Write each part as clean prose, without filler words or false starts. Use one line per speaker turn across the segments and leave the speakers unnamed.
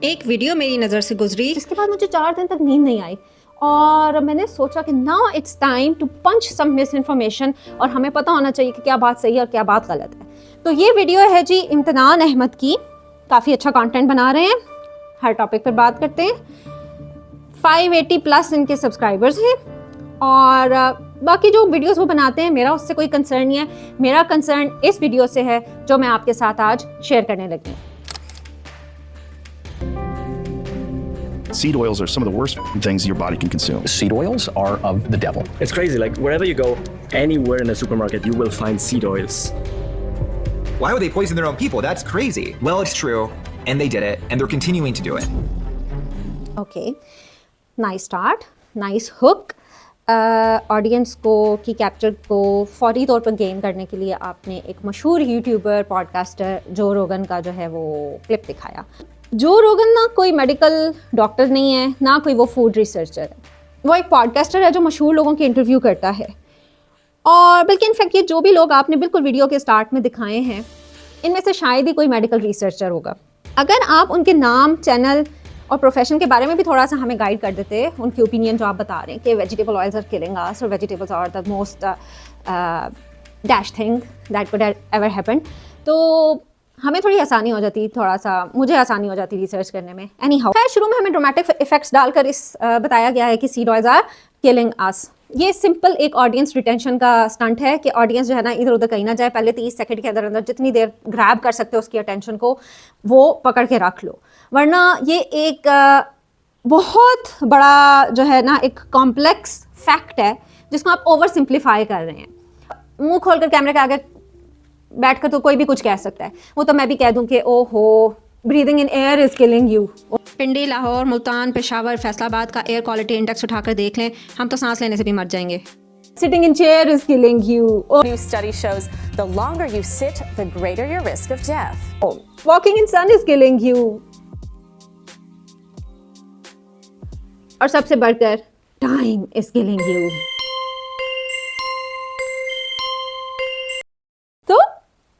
एक वीडियो मेरी नज़र से गुजरी
जिसके बाद मुझे 4 दिन तक नींद नहीं आई और मैंने सोचा कि now it's time to punch some misinformation और हमें पता होना चाहिए कि क्या बात सही है और क्या बात गलत है। तो ये वीडियो है जी इम्तिनान अहमद की, काफ़ी अच्छा कंटेंट बना रहे हैं, हर टॉपिक पर बात करते हैं। 580 प्लस इनके सब्सक्राइबर्स हैं और बाकी जो वीडियोस वो बनाते हैं मेरा उससे कोई कंसर्न नहीं है। मेरा कंसर्न इस वीडियो से है जो मैं आपके साथ आज शेयर करने लगी हूँ।
Seed oils are some of the worst things your body can consume.
Seed oils are of the devil.
It's crazy, like wherever you go, anywhere in a supermarket, you will find seed oils.
Why would they poison their own people? That's crazy. Well, it's true, and they did it, and they're continuing to do it.
Okay, nice start, nice hook. Audience को की capture को फौरी तौर पर gain करने के लिए आपने एक मशहूर यूट्यूबर पॉडकास्टर जो रोगन का जो है वो क्लिप दिखाया। जो रोगन ना कोई मेडिकल डॉक्टर नहीं है, ना कोई वो फूड रिसर्चर है, वो एक पॉडकास्टर है जो मशहूर लोगों के इंटरव्यू करता है। और बल्कि इनफैक्ट ये जो भी लोग आपने बिल्कुल वीडियो के स्टार्ट में दिखाए हैं इनमें से शायद ही कोई मेडिकल रिसर्चर होगा। अगर आप उनके नाम, चैनल और प्रोफेशन के बारे में भी थोड़ा सा हमें गाइड कर देते, उनकी ओपिनियन जो आप बता रहे हैं कि vegetable oils are killing us और vegetables are the most dash thing that could ever happen, तो हमें थोड़ी आसानी हो जाती, थोड़ा सा मुझे आसानी हो जाती रिसर्च करने में। एनी हाउ, शुरू में हमें ड्रामेटिक इफेक्ट्स डालकर बताया गया है कि seed oils are killing us. ये सिंपल एक ऑडियंस रिटेंशन का स्टंट है कि ऑडियंस जो है ना इधर उधर कहीं ना जाए, पहले 30 सेकंड के अंदर अंदर जितनी देर ग्रैब कर सकते हो उसकी अटेंशन को वो पकड़ के रख लो, वरना ये एक बहुत बड़ा जो है ना एक कॉम्प्लेक्स फैक्ट है जिसको आप ओवर सिंप्लीफाई कर रहे हैं। मुंह खोलकर कैमरे के आगे बैठकर तो कोई भी कुछ कह सकता है, वो तो मैं भी कह दूं कि ओहो breathing in air is killing you.
Pindi, Lahore, Multan, Peshawar, Faisalabad का एयर क्वालिटी इंडेक्स उठाकर देख लें, हम तो सांस लेने से भी मर जाएंगे।
Sitting in chair is killing you.
New study shows the longer you sit, the greater your risk of death.
Walking in sun is killing you. और सबसे बढ़कर time is killing you. तो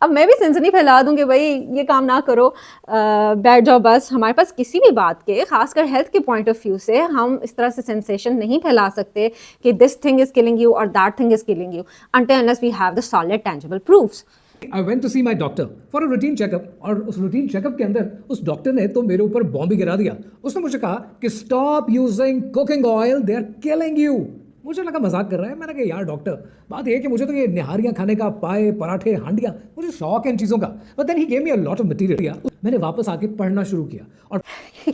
अब मैं भी सनसनी फैला दूं कि भाई ये काम ना करो, बैठ जाओ बस। हमारे पास किसी भी बात के, खासकर हेल्थ के पॉइंट ऑफ व्यू से हम इस तरह से सेंसेशन नहीं फैला सकते कि this thing is killing you और that thing is killing you until unless we have the solid tangible proofs.
I went to see my doctor for a routine checkup और उस routine checkup के अंदर उस डॉक्टर ने तो मेरे ऊपर बॉम्ब ही गिरा दिया। उसने मुझे कहा कि stop using cooking oil, they are killing you. मुझे लगा मजाक कर रहा है। मैंने कहा यार डॉक्टर, बात ये कि मुझे तो ये निहारियाँ खाने का, पाए, पराठे, हांडियाँ, मुझे शौक है इन चीज़ों का। But then he gave me a lot of material. मैंने वापस आके पढ़ना शुरू किया। और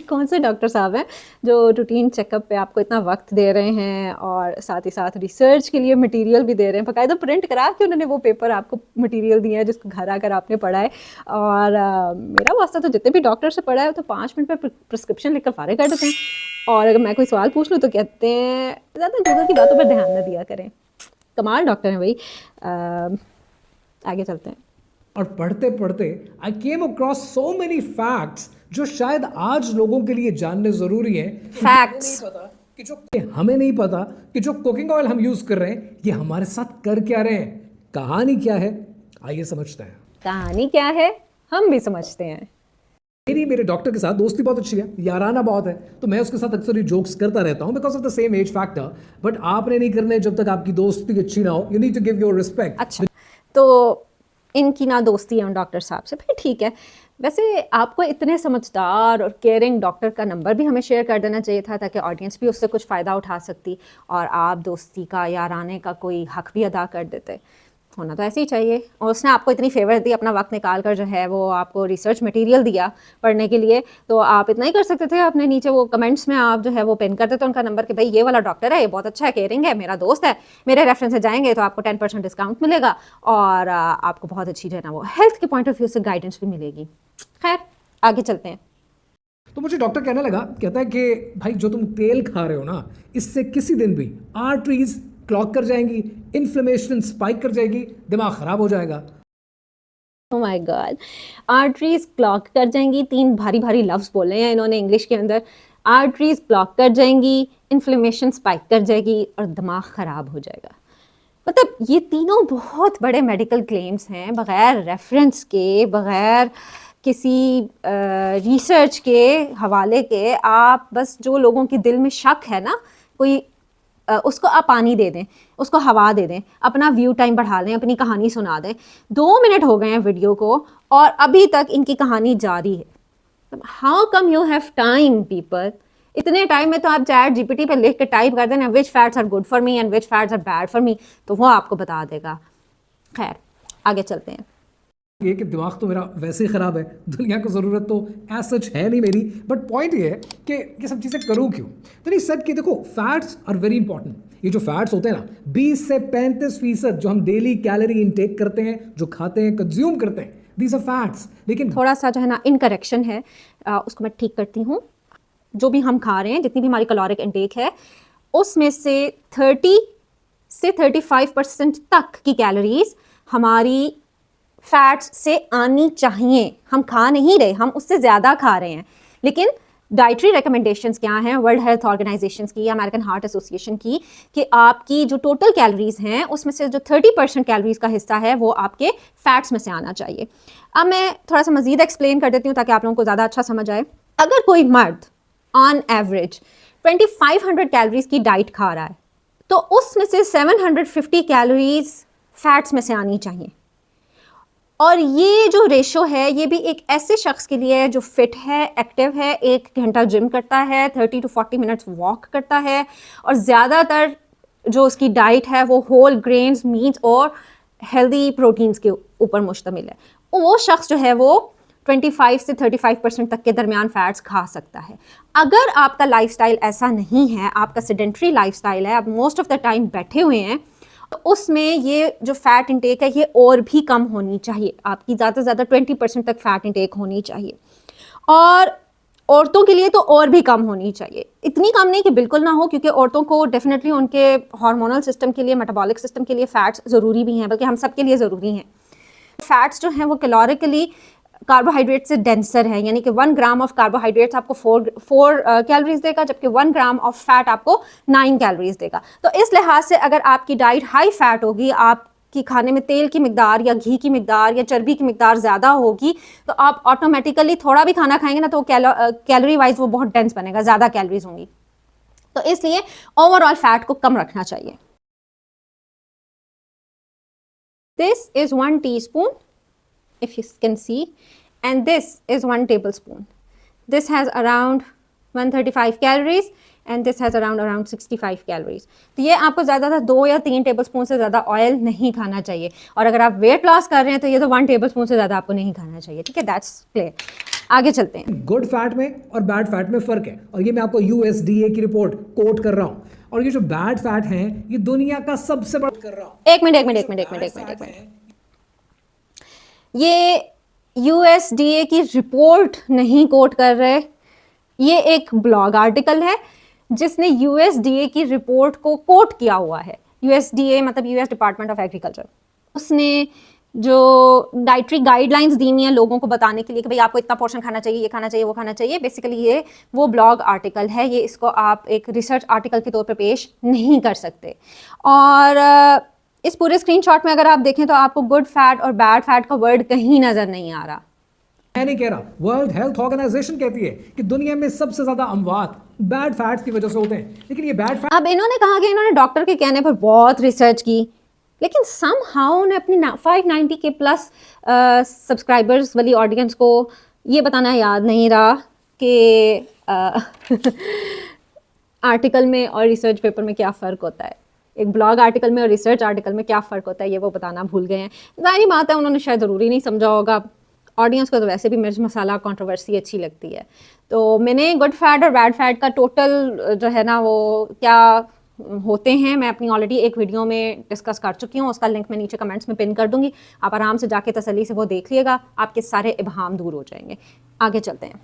कौन से डॉक्टर साहब हैं जो रूटीन चेकअप पे आपको इतना वक्त दे रहे हैं और साथ ही साथ रिसर्च के लिए मटेरियल भी दे रहे हैं, बाकायदा प्रिंट करा के उन्होंने वो पेपर आपको मटेरियल दिया है जिसको घर आकर आपने पढ़ा है। और मेरा वास्ता तो जितने भी डॉक्टर से पढ़ा है तो 5 मिनट में प्रिस्क्रिप्शन लिखकर फारिग कर देते हैं, और अगर मैं कोई सवाल पूछ लूँ तो कहते हैं ज़्यादा गूगल की बातों पर ध्यान न दिया करें। कमाल डॉक्टर हैं भाई। आगे चलते हैं।
और पढ़ते पढ़ते I came across so many facts जो शायद आज लोगों के लिए जानने जरूरी है।
फैक्ट्स
कि जो हमें नहीं पता कि जो कुकिंग ऑयल हम यूज कर रहे हैं ये हमारे साथ कर क्या रहे हैं। कहानी क्या है, आइए समझते हैं।
कहानी क्या है हम भी समझते हैं।
मेरे डॉक्टर के साथ दोस्ती बहुत अच्छी है, याराना बहुत है, तो मैं उसके साथ अक्सर ये जोक्स करता रहता हूँ because of the same age factor. But आपने नहीं करने जब तक आपकी दोस्ती अच्छी ना हो। You need to give your respect.
अच्छा, तो इनकी ना दोस्ती है उन डॉक्टर साहब से, फिर ठीक है। वैसे आपको इतने समझदार और केयरिंग डॉक्टर का नंबर भी हमें शेयर कर देना चाहिए था ताकि ऑडियंस भी उससे कुछ फ़ायदा उठा सकती और आप दोस्ती का, याराने का कोई हक भी अदा कर देते। होना तो ऐसे ही चाहिए। और उसने आपको इतनी फेवर दी, अपना वक्त निकाल कर जो है वो आपको रिसर्च मटेरियल दिया पढ़ने के लिए, तो आप इतना ही कर सकते थे। अपने नीचे वो कमेंट्स में आप जो है वो पिन कर देते उनका नंबर कि भाई ये वाला डॉक्टर है, ये बहुत अच्छा है, केयरिंग है, मेरा दोस्त है, मेरे रेफरेंस से जाएंगे तो आपको 10% डिस्काउंट मिलेगा और आपको बहुत अच्छी जो है ना वो हेल्थ के पॉइंट ऑफ व्यू से गाइडेंस भी मिलेगी। खैर आगे चलते हैं।
तो मुझे डॉक्टर कहने लगा, कहता है कि भाई जो तुम तेल खा रहे हो ना इससे किसी दिन भी आर्टरीज क्लॉग कर जाएंगी, इन्फ्लेमेशन स्पाइक कर जाएगी, दिमाग खराब हो जाएगा।
Oh my God, arteries clog कर जाएंगी। 3 भारी भारी लफ्ज़ बोले हैं इन्होंने इंग्लिश के अंदर। आर्टरीज क्लॉग कर जाएंगी, इन्फ्लेमेशन स्पाइक कर जाएगी और दिमाग ख़राब हो जाएगा। मतलब ये तीनों बहुत बड़े मेडिकल क्लेम्स हैं, बग़ैर रेफरेंस के, बग़ैर किसी रिसर्च के हवाले के, आप बस जो लोगों के दिल में शक है ना, कोई उसको आप पानी दे दें, उसको हवा दे दें, अपना व्यू टाइम बढ़ा लें, अपनी कहानी सुना दें। 2 मिनट हो गए हैं वीडियो को और अभी तक इनकी कहानी जारी है। How come you have time people? इतने टाइम में तो आप चैट जीपीटी पे लिख के टाइप कर देना which fats are good for me and which fats are bad for me, तो वो आपको बता देगा। खैर आगे चलते हैं।
ये कि दिमाग तो मेरा वैसे ही ख़राब है, दुनिया को ज़रूरत तो एज सच है नहीं मेरी, बट पॉइंट ये है कि ये सब चीज़ें करूँ क्यों। तो नहीं सच कि देखो, फैट्स आर वेरी इंपॉर्टेंट। ये जो फैट्स होते हैं ना, 20 से 35% जो हम डेली कैलोरी इनटेक करते हैं, जो खाते हैं, कंज्यूम करते हैं, दीज आर फैट्स। लेकिन
थोड़ा सा जो है ना इनकरेक्शन है, उसको मैं ठीक करती हूँ। जो भी हम खा रहे हैं, जितनी भी हमारी कैलोरिक इनटेक है, उसमें से 30 से 35% तक की कैलोरीज हमारी फैट्स से आनी चाहिए। हम खा नहीं रहे, हम उससे ज़्यादा खा रहे हैं। लेकिन डाइटरी रिकमेंडेशंस क्या हैं वर्ल्ड हेल्थ ऑर्गेनाइजेशन की या अमेरिकन हार्ट एसोसिएशन की, कि आपकी जो टोटल कैलोरीज हैं उसमें से जो 30% कैलोरीज का हिस्सा है वो आपके फैट्स में से आना चाहिए। अब मैं थोड़ा सा मजीद एक्सप्लेन कर देती हूँ ताकि आप लोगों को ज़्यादा अच्छा समझ आए। अगर कोई मर्द ऑन एवरेज 2500 कैलोरीज की डाइट खा रहा है तो उसमें से 750 कैलोरीज फैट्स में से आनी चाहिए। और ये जो रेशो है ये भी एक ऐसे शख्स के लिए है जो फिट है, एक्टिव है, 1 घंटा जिम करता है, 30 to 40 मिनट्स वॉक करता है, और ज़्यादातर जो उसकी डाइट है वो होल ग्रेन्स, मीट्स और हेल्दी प्रोटीन्स के ऊपर मुश्तमिल है। वो शख्स जो है वो 25 से 35% तक के दरमियान फैट्स खा सकता है। अगर आपका लाइफस्टाइल ऐसा नहीं है, आपका सेडेंट्री लाइफस्टाइल है, आप मोस्ट ऑफ द टाइम बैठे हुए हैं, तो उसमें ये जो फैट इंटेक है ये और भी कम होनी चाहिए। आपकी ज़्यादा से ज़्यादा 20% तक फैट इंटेक होनी चाहिए, और औरतों के लिए तो और भी कम होनी चाहिए। इतनी कम नहीं कि बिल्कुल ना हो, क्योंकि औरतों को डेफिनेटली उनके हार्मोनल सिस्टम के लिए, मेटाबॉलिक सिस्टम के लिए फ़ैट्स ज़रूरी भी हैं, बल्कि हम सब के लिए ज़रूरी हैं। फैट्स जो हैं वो कैलोरिकली कार्बोहाइड्रेट से डेंसर है, यानी कि 1 ग्राम ऑफ कार्बोहाइड्रेट्स आपको 4 कैलोरीज देगा, जबकि 1 ग्राम ऑफ फैट आपको 9 कैलोरीज देगा। तो इस लिहाज से अगर आपकी डाइट हाई फैट होगी, आपकी खाने में तेल की मिकदार या घी की मिकदार या चर्बी की मिकदार ज़्यादा होगी, तो आप ऑटोमेटिकली थोड़ा भी खाना खाएंगे ना तो कैलोरी वाइज वो बहुत डेंस बनेगा, ज़्यादा कैलोरीज होंगी। तो इसलिए ओवरऑल फैट को कम रखना चाहिए। This is 1 teaspoon, if you can see, and this is 1 tablespoon. This has around 135 calories and this has around 65 calories. तो ये आपको ज़्यादा 2 या 3 टेबलस्पून से ज़्यादा ऑयल नहीं खाना चाहिए, और अगर आप वेट लॉस कर रहे हैं तो ये तो 1 टेबलस्पून से ज़्यादा आपको नहीं खाना चाहिए। ठीक है, दैट्स क्लियर। आगे चलते हैं।
गुड फैट में और बैड फैट में फ़र्क है, और ये मैं आपको USDA की रिपोर्ट कोट कर रहा हूँ। और ये जो बैड फैट हैं ये दुनिया का सबसे बड़ा कर रहा हूँ।
एक मिनट। ये USDA की रिपोर्ट नहीं कोट कर रहे, ये एक ब्लॉग आर्टिकल है जिसने USDA की रिपोर्ट को कोट किया हुआ है। USDA मतलब US डिपार्टमेंट ऑफ एग्रीकल्चर, उसने जो डाइटरी गाइडलाइंस दी हुई हैं लोगों को बताने के लिए कि भाई आपको इतना पोर्शन खाना चाहिए, ये खाना चाहिए, वो खाना चाहिए। बेसिकली ये वो ब्लॉग आर्टिकल है, ये इसको आप एक रिसर्च आर्टिकल के तौर पर पेश नहीं कर सकते। और इस पूरे स्क्रीनशॉट में अगर आप देखें तो आपको गुड फैट और बैड फैट का वर्ड कहीं नजर नहीं आ रहा।
मैं नहीं कह रहा, वर्ल्ड हेल्थ ऑर्गेनाइजेशन कहती है कि दुनिया में सबसे ज्यादा अमवात बैड फैट्स की वजह से होते हैं। लेकिन ये बैड फैट,
अब इन्होंने कहा कि इन्होंने डॉक्टर के कहने पर बहुत रिसर्च की, लेकिन समहाउ उन्हें अपनी 590 के प्लस सब्सक्राइबर्स वाली ऑडियंस को ये बताना याद नहीं रहा कि आर्टिकल में और रिसर्च पेपर में क्या फ़र्क होता है। एक ब्लॉग आर्टिकल में और रिसर्च आर्टिकल में क्या फ़र्क होता है ये वो बताना भूल गए हैं। ज़ाहिर बात है उन्होंने शायद ज़रूरी नहीं समझा होगा। ऑडियंस को तो वैसे भी मिर्च मसाला कंट्रोवर्सी अच्छी लगती है। तो मैंने गुड फैट और बैड फैट का टोटल जो है ना वो क्या होते हैं मैं अपनी ऑलरेडी एक वीडियो में डिस्कस कर चुकी हूँ, उसका लिंक मैं नीचे कमेंट्स में पिन कर दूंगी। आप आराम से जाके तसल्ली से वो देख लिएगा, आपके सारे इबहाम दूर हो जाएंगे। आगे चलते हैं।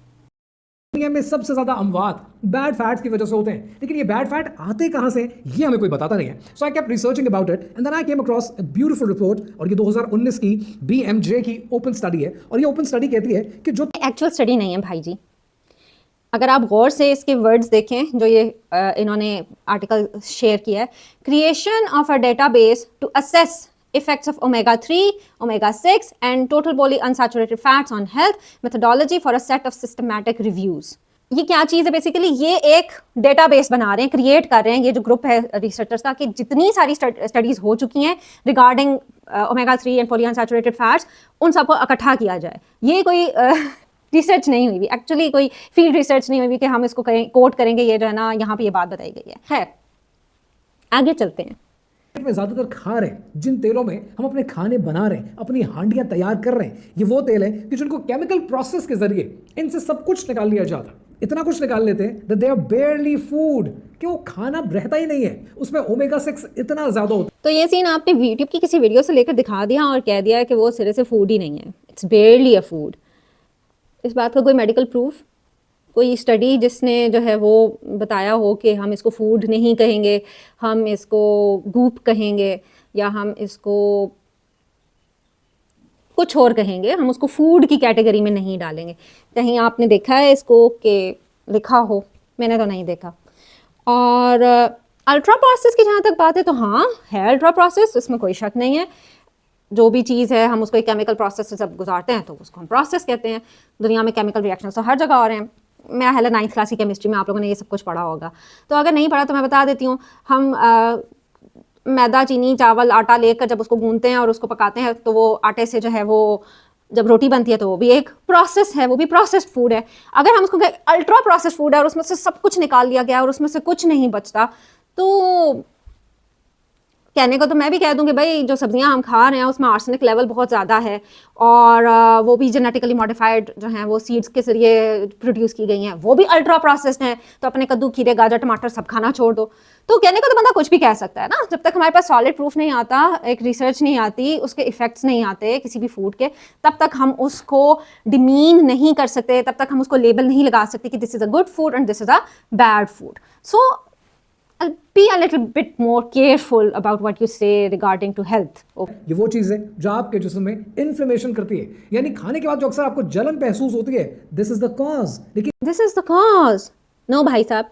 दुनिया में सबसे ज्यादा अमवात बैड फैट्स की वजह से होते हैं। लेकिन ये बैड फैट आते कहां से ये हमें कोई बताता नहीं है। So I kept researching about it and then I came across a beautiful report, और ये 2019 की BMJ की ओपन स्टडी है। और ये ओपन स्टडी कहती है कि जो
एक्चुअल स्टडी नहीं है भाई जी, अगर आप गौर से इसके वर्ड्स देखें जो ये इन्होंने आर्टिकल शेयर किया है, creation of a database to assess effects of omega-3, omega-6 and total polyunsaturated fats on health, methodology for a set of systematic reviews. ये क्या चीज़ है बेसिकली, ये एक डेटाबेस बना रहे हैं, क्रिएट कर रहे हैं ये जो ग्रुप है रिसर्चर्स का, कि जितनी सारी स्टडीज़ हो चुकी हैं regarding omega-3 and polyunsaturated fats, उन सबको इकट्ठा किया जाए। ये कोई रिसर्च नहीं हुई, एक्चुअली कोई फील्ड रिसर्च नहीं हुई कि हम इसको कोट करेंगे, ये जो है ना यहाँ पे ये बात बताई गई है। आगे चलते हैं।
में ज़्यादातर खा रहे हैं, जिन तेलों में हम अपने खाने बना रहे हैं, अपनी हांडियां तैयार कर रहे हैं, ये वो तेल है कि जिनको केमिकल प्रोसेस के जरिए इनसे सब कुछ निकाल लिया जाता, इतना कुछ निकाल लेते हैं that they are barely food, कि वो खाना रहता ही नहीं है, उसमें ओमेगा 6 इतना ज़्यादा होता है।
तो ये सीन आपने यूट्यूब की किसी वीडियो से लेकर दिखा दिया और कह दिया कि वो सिरे से फूड ही नहीं है, इट्स बेयरली अ फूड। इस बात का कोई मेडिकल प्रूफ, कोई स्टडी जिसने जो है वो बताया हो कि हम इसको फूड नहीं कहेंगे, हम इसको गूप कहेंगे या हम इसको कुछ और कहेंगे, हम उसको फूड की कैटेगरी में नहीं डालेंगे। कहीं आपने देखा है इसको कि लिखा हो? मैंने तो नहीं देखा। और अल्ट्रा प्रोसेस की जहाँ तक बात है तो हाँ है अल्ट्रा प्रोसेस, इसमें कोई शक नहीं है। जो भी चीज़ है हम उसको एक केमिकल प्रोसेस से जब गुजारते हैं तो उसको हम प्रोसेस कहते हैं। दुनिया में केमिकल रिएक्शन तो हर जगह हो रहे हैं। मेरा ख्याल है 9th क्लास की केमिस्ट्री में आप लोगों ने ये सब कुछ पढ़ा होगा, तो अगर नहीं पढ़ा तो मैं बता देती हूँ। हम मैदा, चीनी, चावल, आटा लेकर जब उसको गूंथते हैं और उसको पकाते हैं तो वो आटे से जो है वो जब रोटी बनती है तो वो भी एक प्रोसेस है, वो भी प्रोसेस्ड फूड है। अगर हम उसको अल्ट्रा प्रोसेस्ड फूड है और उसमें से सब कुछ निकाल लिया गया और उसमें से कुछ नहीं बचता, तो कहने को तो मैं भी कह दूं कि भाई जो सब्जियां हम खा रहे हैं उसमें आर्सेनिक लेवल बहुत ज़्यादा है और वो भी जेनेटिकली मॉडिफाइड जो हैं वो सीड्स के जरिए प्रोड्यूस की गई हैं, वो भी अल्ट्रा प्रोसेस्ड हैं। तो अपने कद्दू, खीरे, गाजर, टमाटर सब खाना छोड़ दो। तो कहने को तो बंदा कुछ भी कह सकता है ना, जब तक हमारे पास सॉलिड प्रूफ नहीं आता, एक रिसर्च नहीं आती, उसके इफेक्ट्स नहीं आते किसी भी फूड के, तब तक हम उसको डिमीन नहीं कर सकते, तब तक हम उसको लेबल नहीं लगा सकते कि this is a good food and this is a bad food. So I'll be a little bit more careful about what you say regarding to health.
ये वो चीज़ है जो आपके जिस्म में इन्फ्लेमेशन करती है, यानी खाने के बाद जो अक्सर आपको जलन महसूस होती है, दिस इज द कॉज। लेकिन
This is the cause. No भाई साहब,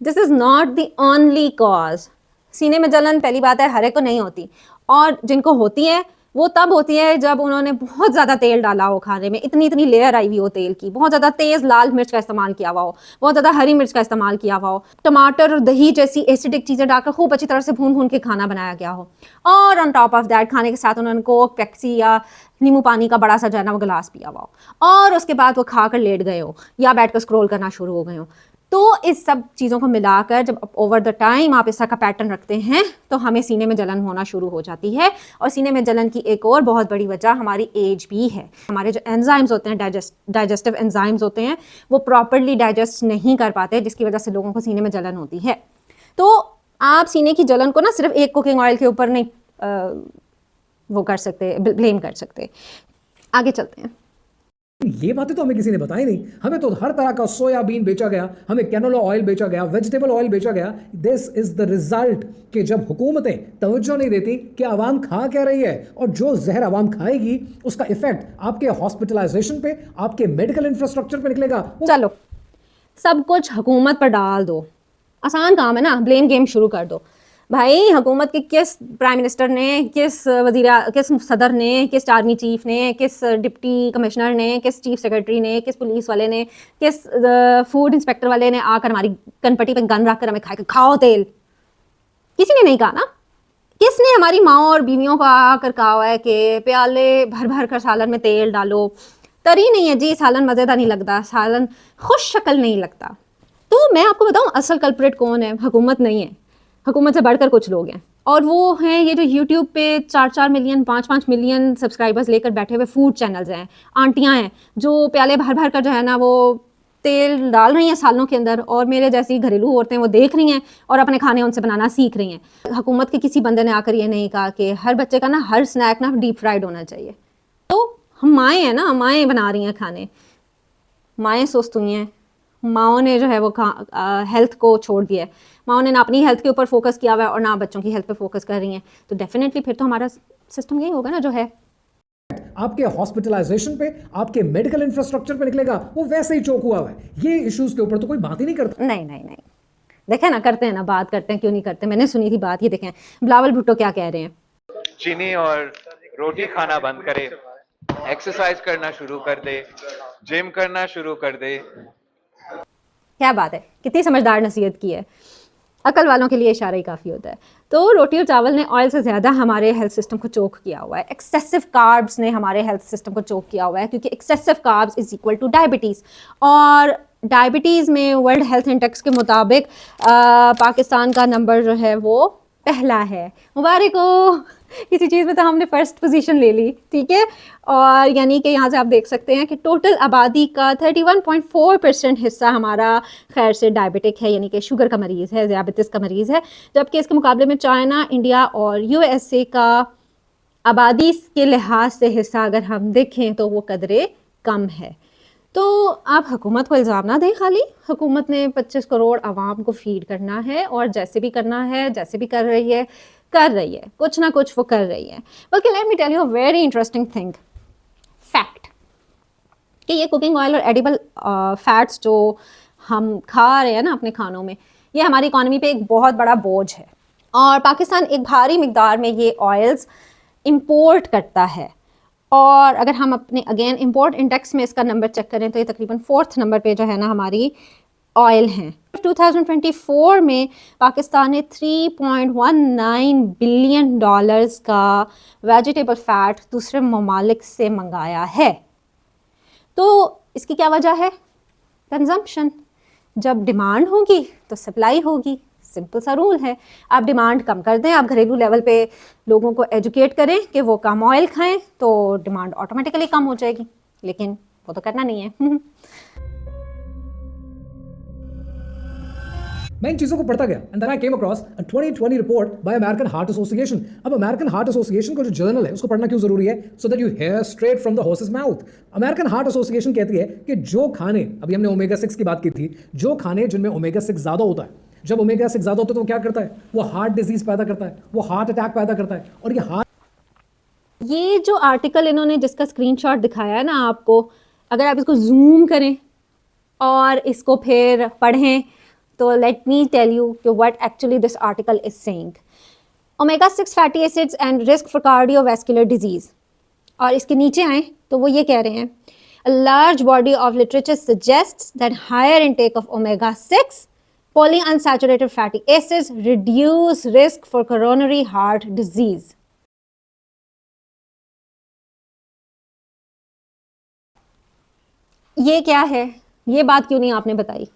this is not the only cause. सीने में जलन पहली बात है हर एक को नहीं होती, और जिनको होती है वो तब होती है जब उन्होंने बहुत ज़्यादा तेल डाला हो खाने में, इतनी इतनी लेयर आई हुई हो तेल की, बहुत ज़्यादा तेज़ लाल मिर्च का इस्तेमाल किया हुआ हो, बहुत ज़्यादा हरी मिर्च का इस्तेमाल किया हुआ हो, टमाटर और दही जैसी एसिडिक चीज़ें डालकर खूब अच्छी तरह से भून भून के खाना बनाया गया हो, और ऑन टॉप ऑफ दैट खाने के साथ उन्होंने कोक, पेप्सी या नींबू पानी का बड़ा सा जो है ना वो गिलास पिया हुआ हो, और उसके बाद वो खाकर लेट गए हो या बैठ कर स्क्रॉल करना शुरू हो गए हो। तो इस सब चीज़ों को मिलाकर जब ओवर द टाइम आप इस तरह का पैटर्न रखते हैं तो हमें सीने में जलन होना शुरू हो जाती है। और सीने में जलन की एक और बहुत बड़ी वजह हमारी एज भी है। हमारे जो एंजाइम्स होते हैं, डाइजेस्टिव एंजाइम्स होते हैं, वो प्रॉपरली डाइजेस्ट नहीं कर पाते, जिसकी वजह से लोगों को सीने में जलन होती है। तो आप सीने की जलन को ना सिर्फ एक कुकिंग ऑयल के ऊपर नहीं वो कर सकते, ब्लेम कर सकते। आगे चलते हैं।
ये बातें तो हमें किसी ने बताई नहीं। हमें तो हर तरह का सोयाबीन बेचा गया, हमें कैनोला ऑयल बेचा गया, वेजिटेबल ऑयल बेचा गया। दिस इज द रिजल्ट कि जब हुकूमतें तवज्जो नहीं देती कि आवाम खा क्या रही है, और जो जहर आवाम खाएगी उसका इफेक्ट आपके हॉस्पिटलाइजेशन पे, आपके मेडिकल इंफ्रास्ट्रक्चर पे निकलेगा।
चलो सब कुछ हुकूमत पर डाल दो, आसान काम है ना, ब्लेम गेम शुरू कर दो। भाई हुकूमत के किस प्राइम मिनिस्टर ने, किस सदर ने, किस आर्मी चीफ ने, किस डिप्टी कमिश्नर ने, किस चीफ सेक्रेटरी ने, किस पुलिस वाले ने, किस फूड इंस्पेक्टर वाले ने आकर हमारी कनपट्टी पे गन रख कर हमें खाओ तेल, किसी ने नहीं कहा ना। किसने हमारी माओ और बीवियों को आकर कहा हुआ है कि प्याले भर भर कर सालन में तेल डालो? तरी नहीं है जी, सालन मज़ेदार नहीं लगता, सालन खुश शक्ल नहीं लगता। तो मैं आपको बताऊं असल कल्प्रेट कौन है? हुकूमत नहीं है, हुकूमत से बढ़कर कुछ लोग हैं, और वो हैं ये जो यूट्यूब पे 4-4 मिलियन 5-5 मिलियन सब्सक्राइबर्स लेकर बैठे हुए फूड चैनल्स हैं, आंटियां हैं जो प्याले भर भर कर जो है ना वो तेल डाल रही हैं सालों के अंदर, और मेरे जैसी घरेलू औरतें वो देख रही हैं और अपने खाने उनसे बनाना सीख रही हैं। हुकूमत के किसी बंदे ने आकर ये नहीं कहा कि हर बच्चे का ना हर स्नैक ना डीप फ्राइड होना चाहिए। तो हम माएँ हैं ना, माएँ बना रही हैं खाने, माएँ सुस्त हुई हैं, माओ ने जो है वो हेल्थ को छोड़ दिया है, माओ ने ना अपनी हेल्थ के ऊपर फोकस किया हुआ है और ना बच्चों की हेल्थ पे फोकस कर रही हैं। तो डेफिनेटली फिर तो हमारा सिस्टम यही होगा ना जो है।
आपके हॉस्पिटलाइजेशन पे, आपके मेडिकल इंफ्रास्ट्रक्चर पे निकलेगा, वो वैसे ही चौक हुआ है। ये इश्यूज के ऊपर तो कोई बात ही नहीं करता।
नहीं, देखें ना, करते हैं ना, बात करते हैं, क्यों नहीं करते। मैंने सुनी थी बात, ये देखें बिलावल भुट्टो क्या कह रहे हैं।
चीनी और रोटी खाना बंद करे, एक्सरसाइज करना शुरू कर दे, जिम करना शुरू कर दे।
क्या बात है, कितनी समझदार नसीहत की है। अकल वालों के लिए इशारा ही काफ़ी होता है। तो रोटी और चावल ने ऑयल से ज़्यादा हमारे हेल्थ सिस्टम को चोक किया हुआ है। एक्सेसिव कार्ब्स ने हमारे हेल्थ सिस्टम को चोक किया हुआ है, क्योंकि excessive carbs is equal two diabetes. और डायबिटीज़ में वर्ल्ड हेल्थ इंडेक्स के मुताबिक पाकिस्तान का नंबर जो है वो पहला है। मुबारक हो, किसी चीज़ में तो हमने फर्स्ट पोजीशन ले ली, ठीक है। और यानी कि यहाँ से आप देख सकते हैं कि टोटल आबादी का 31.4% हिस्सा हमारा खैर से डायबिटिक है, यानी कि शुगर का मरीज़ है, ज़ियाबतीस का मरीज़ है। जबकि इसके मुकाबले में चाइना, इंडिया और USA का आबादी के लिहाज से हिस्सा अगर हम देखें तो वो कदरे कम है। तो आप हुकूमत को इल्ज़ाम ना दें, खाली हुकूमत ने 25 करोड़ आवाम को फीड करना है, और जैसे भी करना है, जैसे भी कर रही है, कुछ ना कुछ वो कर रही है। बल्कि let me tell you a very interesting thing, fact, कि ये कुकिंग ऑयल और एडिबल फैट्स जो हम खा रहे हैं ना अपने खानों में, ये हमारी इकॉनमी पे एक बहुत बड़ा बोझ है। और पाकिस्तान एक भारी मिकदार में ये ऑयल्स इंपोर्ट करता है। और अगर हम अपने अगेन इंपोर्ट इंडेक्स में इसका नंबर चेक करें तो ये तकरीबन 4th नंबर पे जो है ना हमारी ऑयल हैं। 2024 में पाकिस्तान ने $3.19 बिलियन का वेजिटेबल फैट दूसरे ममालिक से मंगाया है। तो इसकी क्या वजह है? कंजम्पशन। जब डिमांड होगी तो सप्लाई होगी, सिंपल सा रूल है। आप डिमांड कम कर दें, आप घरेलू लेवल पे लोगों को एजुकेट करें कि वो कम ऑयल खाएं, तो डिमांड ऑटोमेटिकली कम हो जाएगी। लेकिन वो तो करना नहीं है।
मैं इन चीज़ों को पढ़ता गया and then I came across a 2020 report by American Heart Association. अब अमेरिकन हार्ट एसोसिएशन का जो जर्नल है उसको पढ़ना क्यों जरूरी है? So that you hear straight from the horse's mouth. American Heart Association कहती है कि जो खाने, अभी हमने ओमेगा 6 की बात की थी, जो खाने जिनमें ओमेगा 6 ज़्यादा होता है, जब ओमेगा 6 ज़्यादा होता है तो वो क्या करता है? वो हार्ट डिजीज़ पैदा करता है, वो हार्ट अटैक पैदा करता है। और
ये जो आर्टिकल इन्होंने जिसका स्क्रीनशॉट दिखाया है ना आपको, अगर आप इसको जूम करें और इसको फिर पढ़ें तो लेट मी टेल यू कि what actually this article is saying. Omega 6 fatty acids and risk for cardiovascular disease. और इसके नीचे आए तो वो ये कह रहे हैं, a large body of literature suggests that higher intake of omega 6 polyunsaturated fatty acids reduce risk for coronary heart disease. ये क्या है? ये बात क्यों नहीं आपने बताई?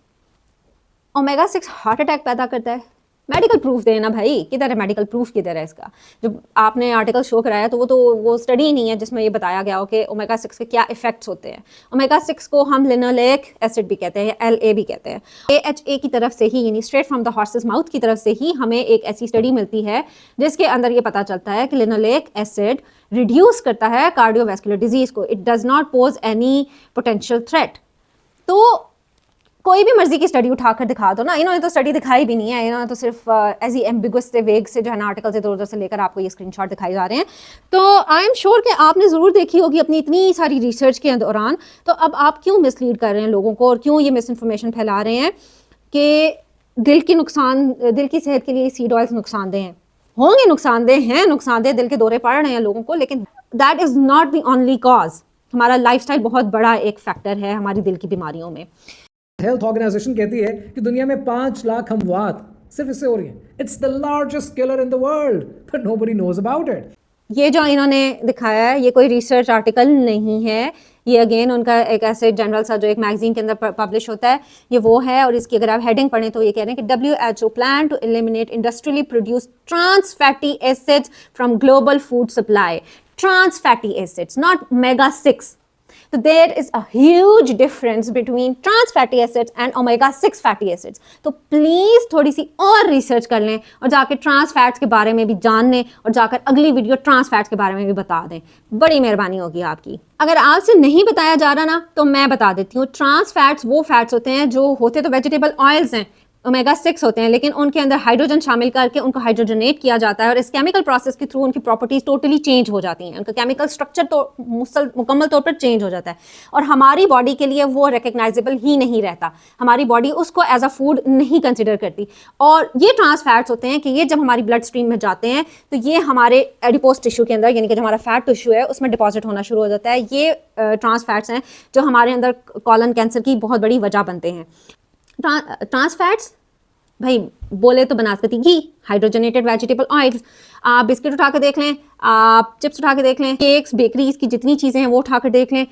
ओमेगा 6 हार्ट अटैक पैदा करता है। मेडिकल प्रूफ दें ना भाई, किधर है मेडिकल प्रूफ, किधर है इसका? जो आपने आर्टिकल शो कराया तो वो स्टडी ही नहीं है जिसमें ये बताया गया हो कि ओमेगा 6 के क्या इफेक्ट्स होते हैं। ओमेगा 6 को हम लिनोलेक एसिड भी कहते हैं या LA भी कहते हैं। AHA की तरफ से ही, यानी straight from the horse's mouth की तरफ से ही हमें एक ऐसी स्टडी मिलती है जिसके अंदर ये पता चलता है कि लिनोलेक एसिड रिड्यूस करता है कार्डियोवैस्कुलर डिजीज़ को। It does not pose any potential threat. तो कोई भी मर्जी की स्टडी उठाकर दिखा दो ना, इन्होंने तो स्टडी दिखाई भी नहीं है, इन्होंने तो सिर्फ ऐसी एम्बिगुअस से वेग से जो है ना आर्टिकल से इधर उधर से लेकर आपको ये स्क्रीनशॉट दिखाए जा रहे हैं। तो आई एम श्योर कि आपने ज़रूर देखी होगी अपनी इतनी सारी रिसर्च के दौरान। तो अब आप क्यों मिसलीड कर रहे हैं लोगों को और क्यों ये मिस इन्फॉर्मेशन फैला रहे हैं कि दिल की सेहत के लिए सीड ऑयल्स नुकसानदेह हैं? होंगे नुकसानदेह, दिल के दौरे पड़ रहे हैं लोगों को, लेकिन that is not the only cause. हमारा लाइफस्टाइल बहुत बड़ा एक फैक्टर है हमारी दिल की बीमारियों में।
हेल्थ ऑर्गेनाइजेशन कहती है कि दुनिया में 5 लाख अमवात सिर्फ इससे हो रही हैं। It's the largest killer in the world, but nobody knows about it.
ये जो इन्होंने दिखाया है ये कोई रिसर्च आर्टिकल नहीं है, ये अगेन उनका एक ऐसे जनरल सा जो एक मैगजीन के अंदर पब्लिश होता है, ये वो है। और इसकी अगर आप हेडिंग पढ़ें तो ये कह रहे हैं कि WHO plan to eliminate industrially produce trans fatty acids from global food supply. Trans fatty acids, not omega 6. So there is a huge difference between trans fatty acids and omega 6 fatty acids. तो please थोड़ी सी और research कर लें और जाकर trans fats के बारे में भी जान लें और जाकर अगली वीडियो ट्रांस फैट्स के बारे में भी बता दें। बड़ी मेहरबानी होगी आपकी। अगर आपसे नहीं बताया जा रहा ना तो मैं बता देती हूँ। ट्रांस फैट्स वो फैट्स होते हैं जो होते तो वेजिटेबल ऑयल्स हैं, ओमेगा 6 होते हैं, लेकिन उनके अंदर हाइड्रोजन शामिल करके उनको हाइड्रोजनेट किया जाता है और इस केमिकल प्रोसेस के थ्रू उनकी प्रॉपर्टीज टोटली चेंज हो जाती हैं, उनका केमिकल स्ट्रक्चर तो मुकम्मल तौर पर चेंज हो जाता है और हमारी बॉडी के लिए वो रिकग्नाइजेबल ही नहीं रहता, हमारी बॉडी उसको एज अ फूड नहीं कंसिडर करती। और ये ट्रांस फैट्स होते हैं कि ये जब हमारी ब्लड स्ट्रीम में जाते हैं तो ये हमारे एडिपोज टिश्यू के अंदर, यानी कि जो हमारा फैट टिश्यू है उसमें डिपॉजिट होना शुरू हो जाता है। ये ट्रांस फैट्स हैं जो हमारे अंदर कॉलन कैंसर की बहुत बड़ी वजह बनते हैं। ट्रांस फैट्स भाई बोले तो बनास्पति घी, हाइड्रोजनेटेड वेजिटेबल ऑयल्स, आप बिस्किट उठा के देख लें, आप चिप्स उठा के देख लें, केक्स बेकरीज की जितनी चीज़ें हैं वो उठा कर देख लें,